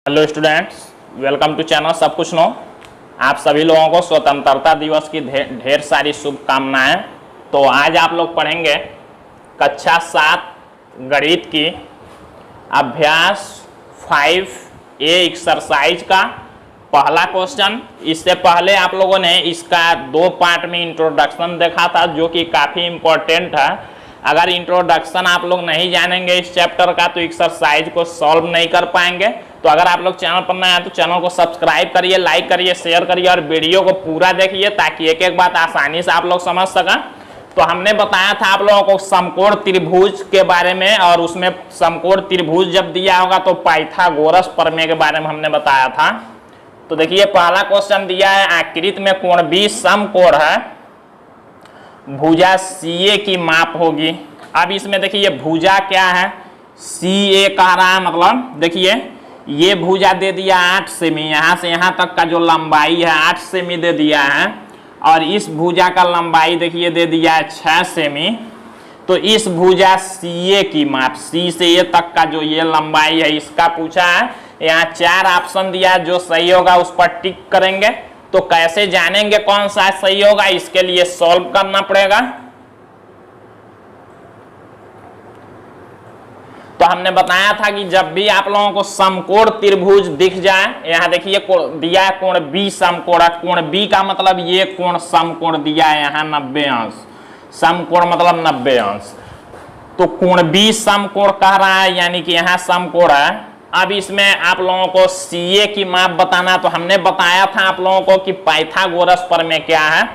Hello students, welcome to channel सब कुछ no. आप सभी लोगों को स्वतंत्रता दिवस की ढेर सारी शुभकामनाएं। तो आज आप लोग पढ़ेंगे कक्षा 7 गणित की अभ्यास 5A एक्सरसाइज का पहला क्वेश्चन। इससे पहले आप लोगों ने इसका 2 पार्ट में इंट्रोडक्शन देखा था, जो कि काफ़ी इम्पोर्टेंट है। अगर इंट्रोडक्शन आप लोग नहीं जानेंगे इस चैप्टर का तो एक्सरसाइज को सॉल्व नहीं कर पाएंगे। तो अगर आप लोग चैनल पर नए हैं तो चैनल को सब्सक्राइब करिए, लाइक करिए, शेयर करिए और वीडियो को पूरा देखिए ताकि एक एक बात आसानी से आप लोग समझ सकें। तो हमने बताया था आप लोगों को समकोण त्रिभुज के बारे में, और उसमें समकोण त्रिभुज जब दिया होगा तो पाइथागोरस प्रमेय के बारे में हमने बताया था। तो देखिए पहला क्वेश्चन दिया है, आकृति में कोण B समकोण है, भुजा CA की माप होगी। अब इसमें देखिए भुजा क्या है, CA कह रहा है, मतलब देखिए ये भुजा दे दिया 8 सेमी, यहाँ से यहाँ तक का जो लंबाई है 8 सेमी दे दिया है, और इस भुजा का लंबाई देखिए दे दिया है 6 सेमी। तो इस भुजा CA की माप, C से A तक का जो ये लंबाई है इसका पूछा है। यहाँ 4 ऑप्शन दिया, जो सही होगा उस पर टिक करेंगे। तो कैसे जानेंगे कौन सा सही होगा, इसके लिए सॉल्व करना पड़ेगा। तो हमने बताया था कि जब भी आप लोगों को समकोण त्रिभुज दिख जाए, यहाँ देखिए दिया है कोण B समकोण है, कोण B का मतलब ये कोण समकोण दिया है यहाँ 90 अंश, समकोण मतलब 90 अंश। तो कोण B समकोण कह रहा है, यानी कि यहाँ समकोण है। अब इसमें आप लोगों को CA की माप बताना, तो हमने बताया था आप लोगों को कि पाइथागोरस प्रमेय क्या है।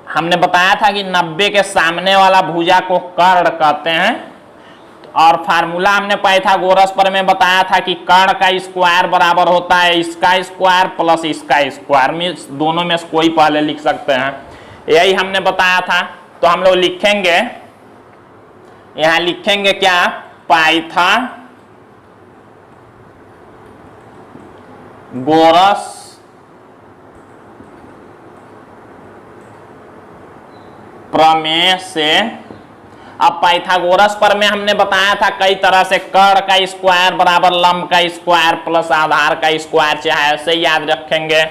हमने बताया था कि 90 के सामने वाला भुजा को कर्ण कहते हैं, और फार्मूला हमने पाइथागोरस प्रमेय बताया था कि कर्ण का स्क्वायर बराबर होता है इसका स्क्वायर प्लस इसका स्क्वायर, में दोनों में से कोई पहले लिख सकते हैं, यही हमने बताया था। तो हम लोग लिखेंगे, यहाँ लिखेंगे क्या, पाइथागोरस प्रमेय से। अब पाइथागोरस प्रमेय हमने बताया था कई तरह से, कर्ण का स्क्वायर बराबर लंब का स्क्वायर प्लस आधार का स्क्वायर, चाहे ऐसे याद रखेंगे,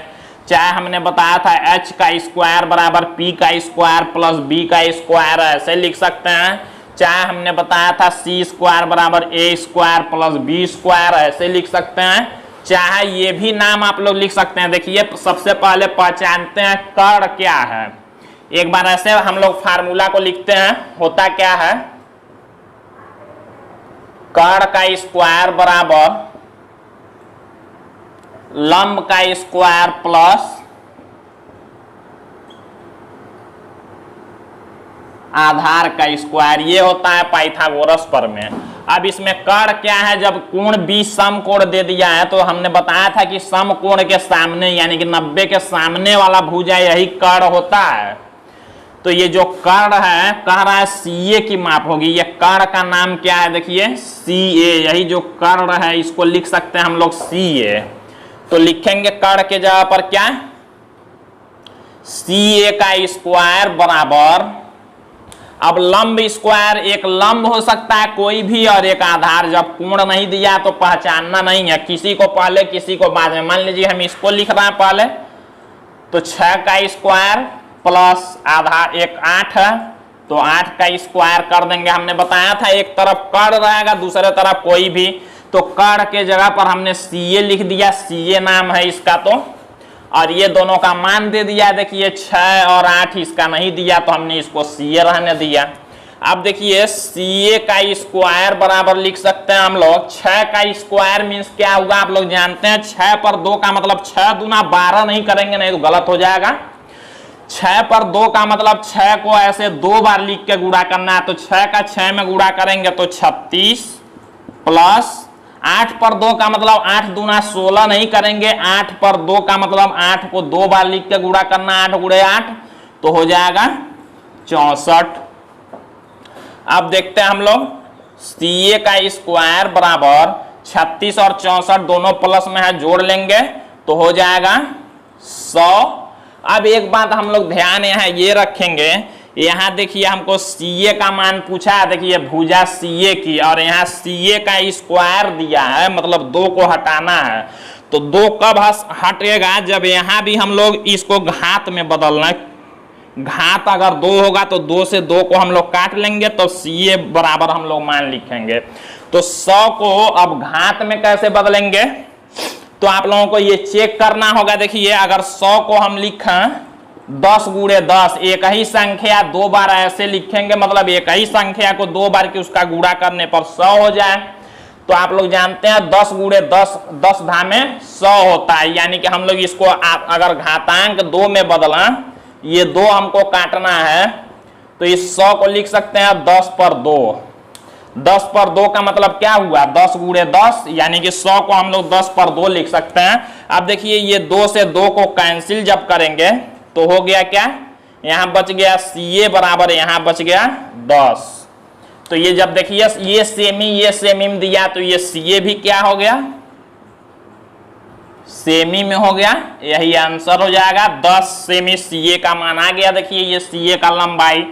चाहे हमने बताया था h का स्क्वायर बराबर p का स्क्वायर प्लस b का स्क्वायर, ऐसे लिख सकते हैं। चाहे हमने बताया था c स्क्वायर बराबर a square plus b square, ऐसे लिख सकते हैं। चाहे ये भी नाम आप लोग लिख सकते हैं। देखिए सबसे पहले पहचानते हैं कर्ण क्या है। एक बार ऐसे हम लोग फार्मूला को लिखते हैं, होता क्या है, कर्ण का स्क्वायर बराबर लंब का स्क्वायर प्लस आधार का स्क्वायर, ये होता है पाइथागोरस प्रमेय। अब इसमें कर्ण क्या है, जब कोण B समकोण दे दिया है तो हमने बताया था कि समकोण के सामने यानी कि 90 के सामने वाला भुजा यही कर्ण होता है। तो ये जो कर्ण है कह रहा है CA की माप होगी, ये कर्ण का नाम क्या है, देखिए CA, यही जो कर्ण है इसको लिख सकते हैं हम लोग CA। तो लिखेंगे कर्ण के जगह पर क्या, CA का स्क्वायर बराबर, अब लंब स्क्वायर, एक लंब हो सकता है कोई भी और एक आधार। जब कोण नहीं दिया तो पहचानना नहीं है, किसी को पहले किसी को बाद में। मान लीजिए हम इसको लिख रहे हैं पहले, तो 6 का स्क्वायर प्लस आधार एक 8 है, तो 8 का स्क्वायर कर देंगे। हमने बताया था एक तरफ कर्ण रहेगा दूसरे तरफ कोई भी, तो कर्ण के जगह पर हमने CA लिख दिया, CA नाम है इसका। तो और ये दोनों का मान दे दिया, देखिए 6 और 8, इसका नहीं दिया तो हमने इसको CA रहने दिया। अब देखिए CA का स्क्वायर बराबर लिख सकते हैं हम लोग, 6 का स्क्वायर मीन्स क्या होगा आप लोग जानते हैं, 6 पर 2 का मतलब 6 दूना 12 नहीं करेंगे, नहीं तो गलत हो जाएगा। 6 पर 2 का मतलब 6 को ऐसे 2 बार लिख के गुणा करना है, तो 6 का 6 में गुणा करेंगे तो 36 प्लस 8 पर 2 का मतलब 8 दूना 16 नहीं करेंगे, 8 पर 2 का मतलब 8 को 2 बार लिख के गुणा करना, 8 गुणे 8 तो हो जाएगा 64। अब देखते हैं हम लोग, CA का स्क्वायर बराबर 36 और 64 दोनों प्लस में है, जोड़ लेंगे तो हो जाएगा 100। अब एक बात हम लोग ध्यान यहाँ ये रखेंगे, यहाँ देखिए हमको CA का मान पूछा है, देखिए भुजा CA की, और यहाँ CA का स्क्वायर दिया है, मतलब 2 को हटाना है। तो 2 कब हटेगा, जब यहाँ भी हम लोग इसको घात में बदलना, घात अगर 2 होगा तो 2 से 2 को हम लोग काट लेंगे, तो CA बराबर हम लोग मान लिखेंगे। तो 100 को अब घात में कैसे बदलेंगे, तो आप लोगों को ये चेक करना होगा। देखिए अगर 100 को हम लिखें 10 गुणे 10, एक ही संख्या 2 बार ऐसे लिखेंगे, मतलब एक ही संख्या को 2 बार की उसका गुणा करने पर 100 हो जाए। तो आप लोग जानते हैं 10 गुणे 10, 10 धामे 100 होता है, यानी कि हम लोग इसको अगर घातांक 2 में बदला, ये 2 हमको काटना है, तो इस 100 को लिख सकते हैं 10 पर 2। 10 पर 2 का मतलब क्या हुआ, 10 गुणे 10, यानी कि 100 को हम लोग 10 पर 2 लिख सकते हैं। अब देखिए ये 2 से 2 को कैंसिल जब करेंगे तो हो गया क्या, यहाँ बच गया CA बराबर, यहाँ बच गया 10। तो ये जब देखिए ये सेमी में दिया, तो ये CA भी क्या हो गया, सेमी में हो गया, यही आंसर हो जाएगा। 10 सेमी CA का मान आ गया। देखिए ये CA का लंबाई,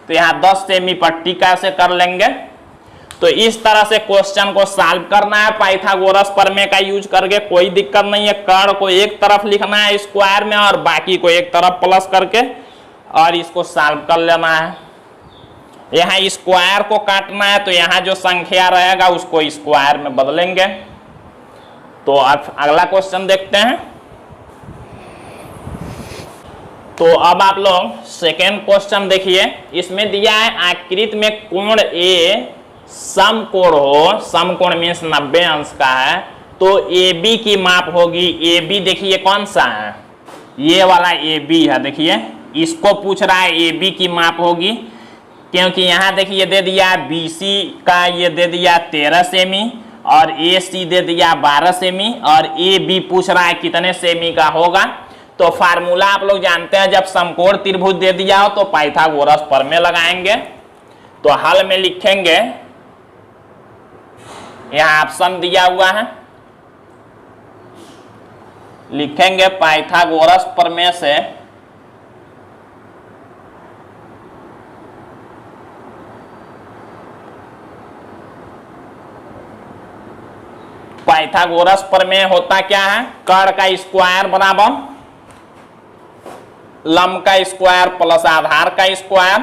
तो यहाँ 10 सेमी पट्टी कैसे कर लेंगे। तो इस तरह से क्वेश्चन को सॉल्व करना है पाइथागोरस प्रमेय का यूज करके, कोई दिक्कत नहीं है। कर्ण को एक तरफ लिखना है स्क्वायर में और बाकी को एक तरफ प्लस करके, और इसको सॉल्व कर लेना है। यहाँ स्क्वायर को काटना है, तो यहाँ जो संख्या रहेगा उसको स्क्वायर में बदलेंगे। तो अब अगला क्वेश्चन देखते हैं। तो अब आप लोग सेकेंड क्वेश्चन देखिए, इसमें दिया है आकृति में कोण A समकोण हो, समकोण मीन्स 90 अंश का है, तो AB की माप होगी। AB देखिए कौन सा है, ये वाला AB है। देखिए इसको पूछ रहा है AB की माप होगी, क्योंकि यहाँ देखिए दे दिया BC का, ये दे दिया 13 सेमी, और AC दे दिया 12 सेमी, और AB पूछ रहा है कितने सेमी का होगा। तो फार्मूला आप लोग जानते हैं, जब समकोण त्रिभुज दे दिया हो तो पाइथागोरस प्रमेय लगाएंगे। तो हल में लिखेंगे, यहाँ ऑप्शन दिया हुआ है, लिखेंगे पाइथागोरस प्रमेय से पाइथागोरस प्रमेय होता क्या है, कर्ण का स्क्वायर बराबर लंब का स्क्वायर प्लस आधार का स्क्वायर,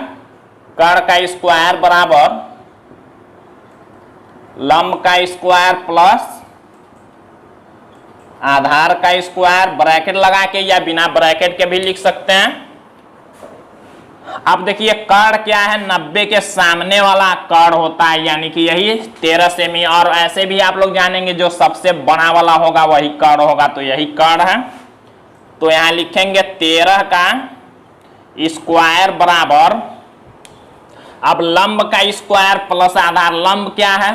कर्ण का स्क्वायर बराबर लंब का स्क्वायर प्लस आधार का स्क्वायर, ब्रैकेट लगा के या बिना ब्रैकेट के भी लिख सकते हैं। अब देखिए कर्ण क्या है, 90 के सामने वाला कर्ण होता है, यानी कि यही 13 सेमी, और ऐसे भी आप लोग जानेंगे जो सबसे बड़ा वाला होगा वही कर्ण होगा, तो यही कर्ण है। तो यहां लिखेंगे 13 का स्क्वायर बराबर, अब लंब का स्क्वायर प्लस आधार, लंब क्या है,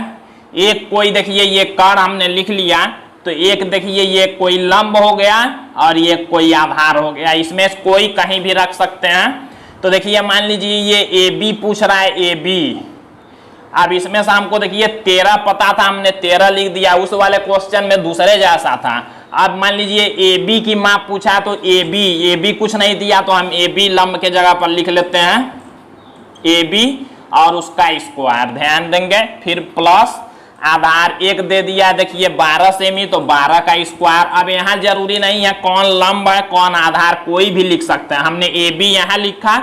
एक कोई देखिए ये कर्ण हमने लिख लिया, तो एक देखिए ये कोई लंब हो गया और ये कोई आधार हो गया, इसमें कोई कहीं भी रख सकते हैं। तो देखिए मान लीजिए ये AB पूछ रहा है AB, अब इसमें से हमको देखिए 13 पता था, हमने 13 लिख दिया, उस वाले क्वेश्चन में दूसरे जैसा था। अब मान लीजिए AB की माप पूछा, तो AB कुछ नहीं दिया, तो हम AB लंब के जगह पर लिख लेते हैं AB और उसका स्क्वायर, ध्यान देंगे। फिर प्लस आधार एक दे दिया, देखिए 12 सेमी, तो 12 का स्क्वायर। अब यहाँ जरूरी नहीं है कौन लंब है कौन आधार, कोई भी लिख सकते हैं। हमने AB यहाँ लिखा,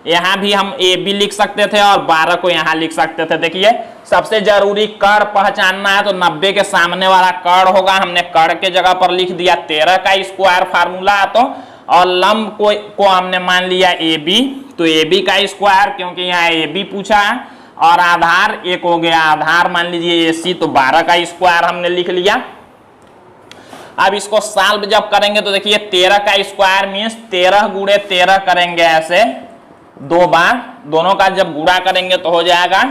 यहाँ भी हम AB लिख सकते थे और 12 को यहाँ लिख सकते थे। देखिए सबसे जरूरी कर्ण पहचानना है, तो 90 के सामने वाला कर्ण होगा, हमने कर्ण के जगह पर लिख दिया 13 का स्क्वायर फार्मूला है, तो और लंब को हमने मान लिया AB, तो AB का स्क्वायर, क्योंकि यहाँ AB पूछा है, और आधार एक हो गया, आधार मान लीजिए AC, तो 12 का स्क्वायर हमने लिख लिया। अब इसको सॉल्व जब करेंगे तो देखिए 13 का स्क्वायर मीन्स 13 गुणे 13 करेंगे, ऐसे 2 बार, दोनों का जब गुणा करेंगे तो हो जाएगा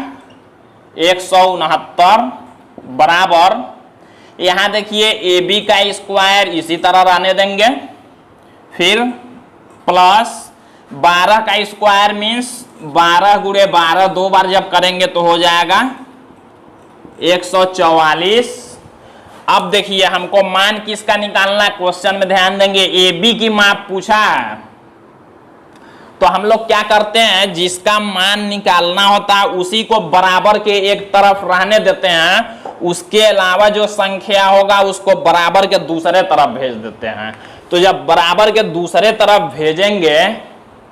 169 बराबर, यहाँ देखिए AB का स्क्वायर इसी तरह रहने देंगे, फिर प्लस 12 का स्क्वायर मीन्स 12 गुणे 12 2 बार जब करेंगे तो हो जाएगा 144। अब देखिए हमको मान किसका निकालना है, क्वेश्चन में ध्यान देंगे, AB की माप पूछा है, तो हम लोग क्या करते हैं, जिसका मान निकालना होता है उसी को बराबर के एक तरफ रहने देते हैं, उसके अलावा जो संख्या होगा उसको बराबर के दूसरे तरफ भेज देते हैं। तो जब बराबर के दूसरे तरफ भेजेंगे,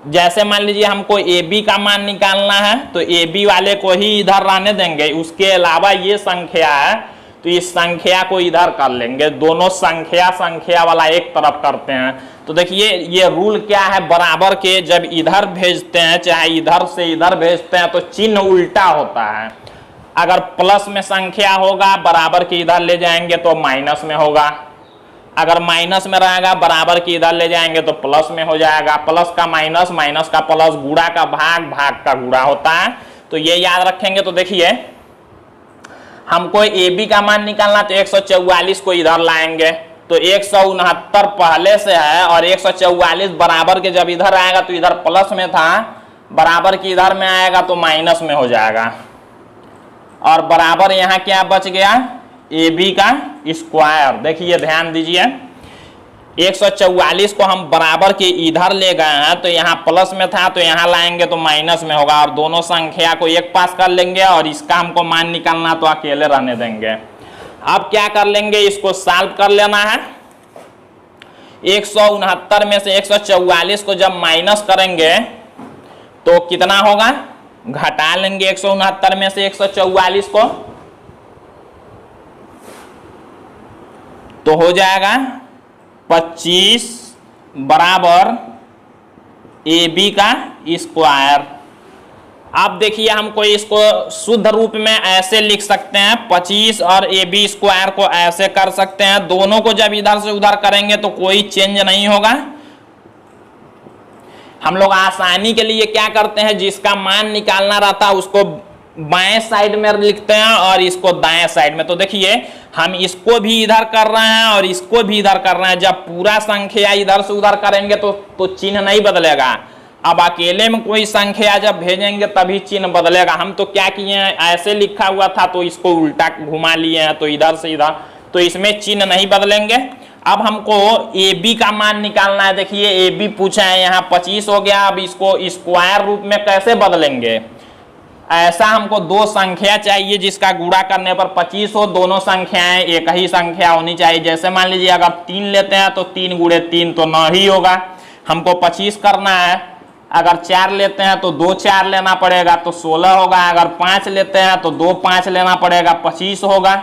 जैसे मान लीजिए हमको ए बी का मान निकालना है तो ए बी वाले को ही इधर रहने देंगे, उसके अलावा ये संख्या है तो इस संख्या को इधर कर लेंगे, दोनों संख्या वाला एक तरफ करते हैं। तो देखिए ये रूल क्या है, बराबर के जब इधर भेजते हैं, चाहे इधर से इधर भेजते हैं, तो चिन्ह उल्टा होता है। अगर प्लस में संख्या होगा बराबर के इधर ले जाएंगे तो माइनस में होगा, अगर माइनस में रहेगा बराबर के इधर ले जाएंगे तो प्लस में हो जाएगा। प्लस का माइनस, माइनस का प्लस, गुणा का भाग, भाग का गुणा होता है। तो ये याद रखेंगे। तो देखिए हमको ए बी का मान निकालना, तो 144 को इधर लाएंगे, तो 169 पहले से है और 144 बराबर के जब इधर आएगा तो इधर प्लस में था, बराबर के इधर में आएगा तो माइनस में हो जाएगा। और बराबर यहाँ क्या बच गया, ए बी का स्क्वायर। देखिए ध्यान दीजिए, 144 को हम बराबर के इधर ले गए हैं तो यहाँ प्लस में था तो यहाँ लाएंगे तो माइनस में होगा, और दोनों संख्या को एक पास कर लेंगे और इसका हमको मान निकालना तो अकेले रहने देंगे। अब क्या कर लेंगे, इसको सॉल्व कर लेना है। 169 में से 144 को जब माइनस करेंगे तो कितना होगा, घटा लेंगे 169 में से 144 को, तो हो जाएगा 25 बराबर ए बी का स्क्वायर। अब देखिए हमको इसको शुद्ध रूप में ऐसे लिख सकते हैं, 25 और ए बी स्क्वायर को ऐसे कर सकते हैं। दोनों को जब इधर से उधर करेंगे तो कोई चेंज नहीं होगा। हम लोग आसानी के लिए क्या करते हैं, जिसका मान निकालना रहता है उसको बाएं साइड में लिखते हैं और इसको दाएं साइड में। तो देखिए हम इसको भी इधर कर रहे हैं और इसको भी इधर कर रहे हैं। जब पूरा संख्या इधर से उधर करेंगे तो चिन्ह नहीं बदलेगा। अब अकेले में कोई संख्या जब भेजेंगे तभी चिन्ह बदलेगा। हम तो क्या किए हैं, ऐसे लिखा हुआ था तो इसको उल्टा घुमा लिए हैं, तो इधर से इधर, तो इसमें चिन्ह नहीं बदलेंगे। अब हमको ए बी का मान निकालना है। देखिए ए बी पूछा है, यहाँ 25 हो गया। अब इसको स्क्वायर रूप में कैसे बदलेंगे, ऐसा हमको दो संख्या चाहिए जिसका गुणा करने पर 25 हो। दोनों संख्याएं एक ही संख्या होनी चाहिए। जैसे मान लीजिए अगर 3 लेते हैं तो 3 गुणे 3 तो 9 ही होगा, हमको 25 करना है। अगर 4 लेते हैं तो 2 4 लेना पड़ेगा तो 16 होगा। अगर 5 लेते हैं तो 2 5 लेना पड़ेगा, 25 होगा।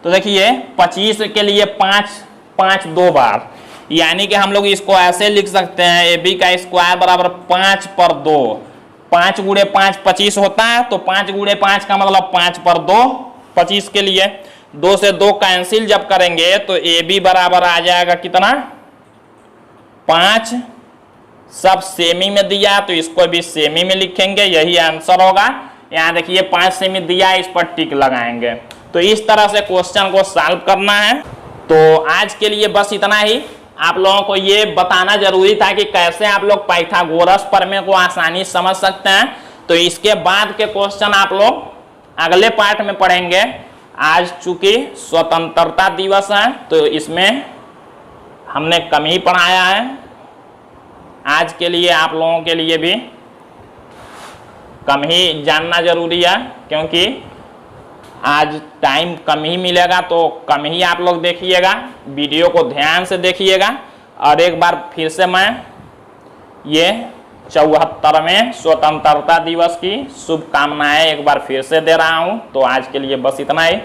तो देखिए 25 के लिए 5 5 2 बार, यानी कि हम लोग इसको ऐसे लिख सकते हैं, ए बी का स्क्वायर बराबर 5 पर 2, 5 गुणे 5 25 होता है, तो 5 गुणे 5 का मतलब 5 पर 2 25 के लिए। 2 से 2 कैंसिल जब करेंगे तो ए बी बराबर आ जाएगा कितना, 5। सब सेमी में दिया तो इसको भी सेमी में लिखेंगे, यही आंसर होगा। यहाँ देखिए 5 सेमी दिया, इस पर टिक लगाएंगे। तो इस तरह से क्वेश्चन को सॉल्व करना है। तो आज के लिए बस इतना ही। आप लोगों को ये बताना जरूरी था कि कैसे आप लोग पाइथागोरस प्रमेय को आसानी समझ सकते हैं। तो इसके बाद के क्वेश्चन आप लोग अगले पार्ट में पढ़ेंगे। आज चूंकि स्वतंत्रता दिवस है तो इसमें हमने कम ही पढ़ाया है। आज के लिए आप लोगों के लिए भी कम ही जानना जरूरी है, क्योंकि आज टाइम कम ही मिलेगा तो कम ही आप लोग देखिएगा। वीडियो को ध्यान से देखिएगा। और एक बार फिर से मैं ये 74वें स्वतंत्रता दिवस की शुभकामनाएं एक बार फिर से दे रहा हूं। तो आज के लिए बस इतना ही।